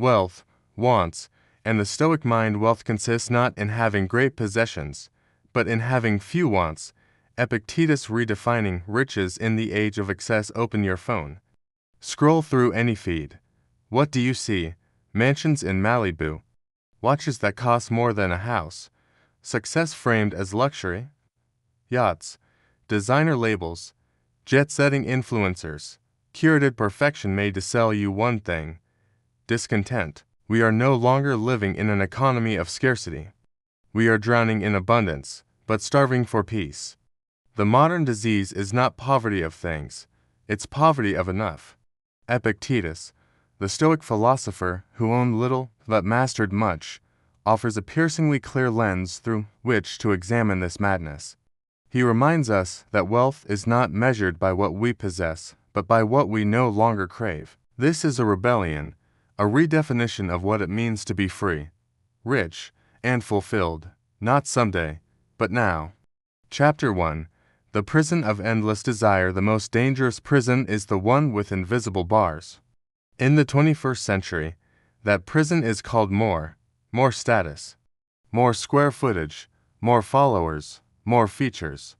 wealth, wants, and the Stoic mind wealth consists not in having great possessions, but in having few wants. Epictetus redefining riches in the age of excess. Open your phone. Scroll through any feed. What do you see? Mansions in Malibu. Watches that cost more than a house. Success framed as luxury. Yachts. Designer labels. Jet-setting influencers. Curated perfection made to sell you one thing. Discontent. We are no longer living in an economy of scarcity. We are drowning in abundance, but starving for peace. The modern disease is not poverty of things, it's poverty of enough. Epictetus, the Stoic philosopher who owned little but mastered much, offers a piercingly clear lens through which to examine this madness. He reminds us that wealth is not measured by what we possess, but by what we no longer crave. This is a rebellion, a redefinition of what it means to be free, rich, and fulfilled, not someday, but now. Chapter 1. The prison of endless desire. The most dangerous prison is the one with invisible bars. In the 21st century, that prison is called more status, more square footage, more followers, more features.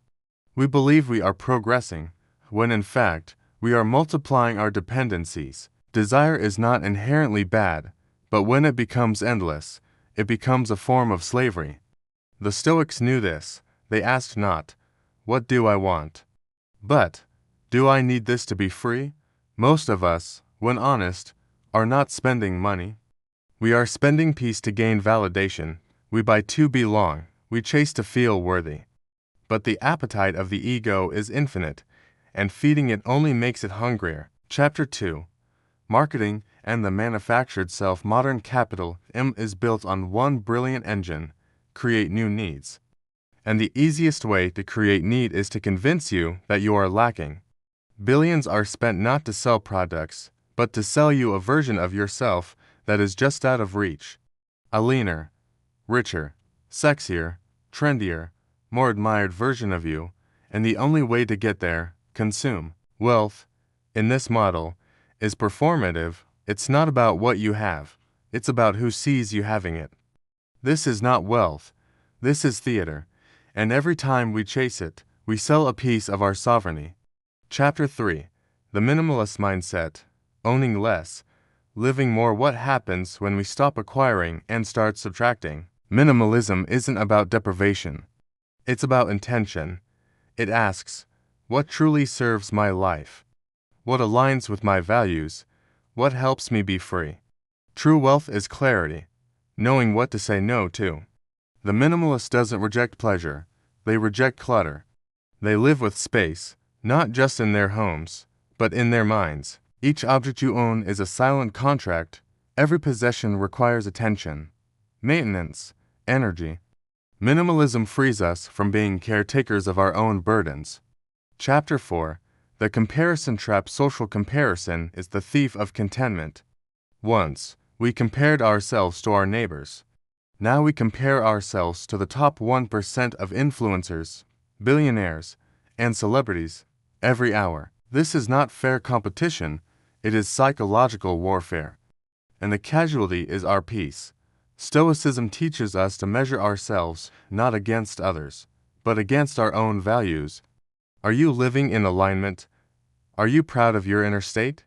We believe we are progressing, when in fact, we are multiplying our dependencies. Desire is not inherently bad, but when it becomes endless, it becomes a form of slavery. The Stoics knew this. They asked not, "What do I want?" but, "Do I need this to be free?" Most of us, when honest, are not spending money. We are spending peace to gain validation. We buy to belong. We chase to feel worthy. But the appetite of the ego is infinite, and feeding it only makes it hungrier. Chapter 2. Marketing and the manufactured self. Modern capitalism is built on one brilliant engine: create new needs. And the easiest way to create need is to convince you that you are lacking. Billions are spent not to sell products, but to sell you a version of yourself that is just out of reach. A leaner, richer, sexier, trendier, more admired version of you, and the only way to get there, consume. Wealth, in this model, is performative. It's not about what you have, it's about who sees you having it. This is not wealth, this is theater. And every time we chase it, we sell a piece of our sovereignty. Chapter 3. The minimalist mindset. Owning less, living more. What happens when we stop acquiring and start subtracting? Minimalism isn't about deprivation. It's about intention. It asks, what truly serves my life? What aligns with my values? What helps me be free? True wealth is clarity, knowing what to say no to. The minimalist doesn't reject pleasure, they reject clutter. They live with space, not just in their homes, but in their minds. Each object you own is a silent contract. Every possession requires attention, maintenance, energy. Minimalism frees us from being caretakers of our own burdens. Chapter 4. The comparison trap. Social comparison is the thief of contentment. Once, we compared ourselves to our neighbors. Now we compare ourselves to the top 1% of influencers, billionaires, and celebrities every hour. This is not fair competition, it is psychological warfare. And the casualty is our peace. Stoicism teaches us to measure ourselves not against others, but against our own values. Are you living in alignment? Are you proud of your inner state?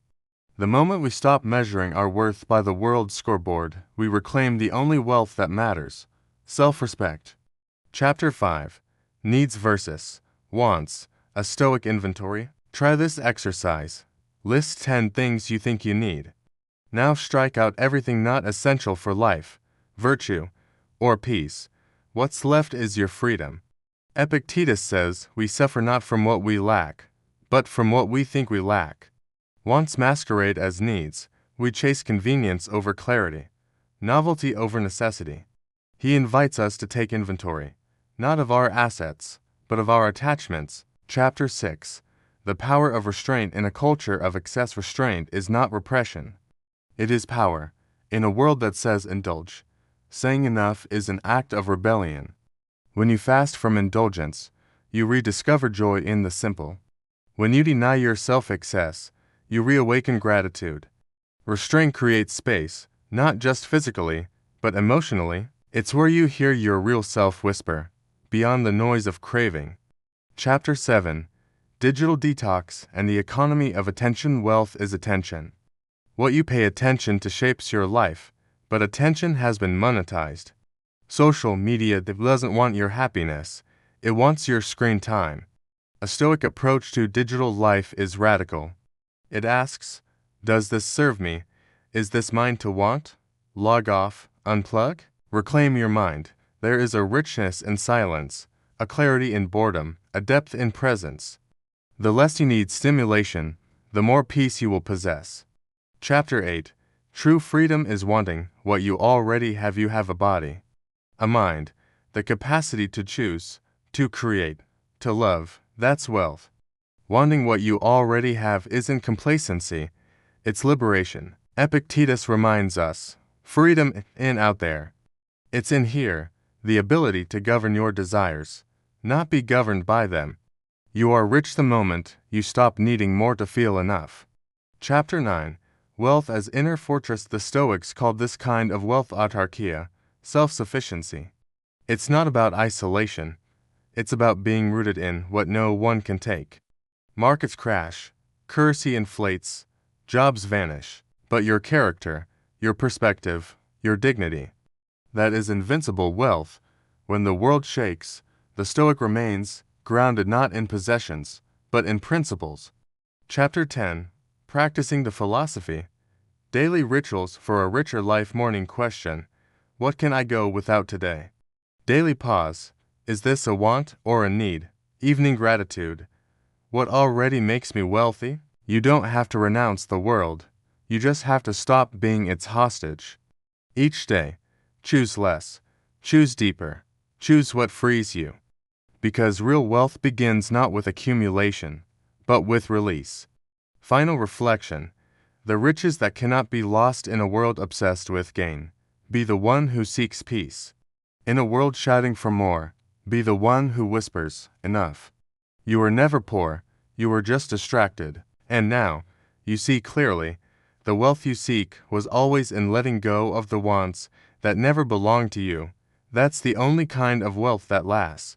The moment we stop measuring our worth by the world scoreboard, we reclaim the only wealth that matters: self-respect. Chapter 5. Needs versus wants. A Stoic inventory. Try this exercise. List 10 things you think you need. Now strike out everything not essential for life, virtue, or peace. What's left is your freedom. Epictetus says we suffer not from what we lack, but from what we think we lack. Wants masquerade as needs. We chase convenience over clarity, novelty over necessity. He invites us to take inventory, not of our assets, but of our attachments. Chapter 6. The power of restraint. In a culture of excess, restraint is not repression. It is power. In a world that says indulge, saying enough is an act of rebellion. When you fast from indulgence, you rediscover joy in the simple. When you deny yourself excess, you reawaken gratitude. Restraint creates space, Not just physically, but emotionally. It's where you hear your real self whisper, beyond the noise of craving. Chapter 7. Digital Detox and the Economy of Attention. Wealth is attention. What you pay attention to shapes your life, but attention has been monetized. Social media doesn't want your happiness, it wants your screen time. A Stoic approach to digital life is radical. It asks, does this serve me? Is this mine to want? Log off, unplug? Reclaim your mind. There is a richness in silence, a clarity in boredom, a depth in presence. The less you need stimulation, the more peace you will possess. Chapter 8. True freedom is wanting what you already have. You have a body, a mind, the capacity to choose, to create, to love. That's wealth. Wanting what you already have isn't complacency, it's liberation. Epictetus reminds us, freedom isn't out there. It's in here, the ability to govern your desires, not be governed by them. You are rich the moment you stop needing more to feel enough. Chapter 9. Wealth as inner fortress. The Stoics called this kind of wealth autarkia, self-sufficiency. It's not about isolation. It's about being rooted in what no one can take. Markets crash, currency inflates, jobs vanish, but your character, your perspective, your dignity, that is invincible wealth. When the world shakes, the Stoic remains grounded not in possessions, but in principles. Chapter 10. Practicing the philosophy. Daily rituals for a richer life. Morning question, what can I go without today? Daily pause, is this a want or a need? Evening gratitude, what already makes me wealthy? You don't have to renounce the world, you just have to stop being its hostage. Each day, choose less, choose deeper, choose what frees you. Because real wealth begins not with accumulation, but with release. Final reflection, the riches that cannot be lost in a world obsessed with gain. Be the one who seeks peace. In a world shouting for more, be the one who whispers, enough. You were never poor, you were just distracted, and now, you see clearly, the wealth you seek was always in letting go of the wants that never belonged to you. That's the only kind of wealth that lasts.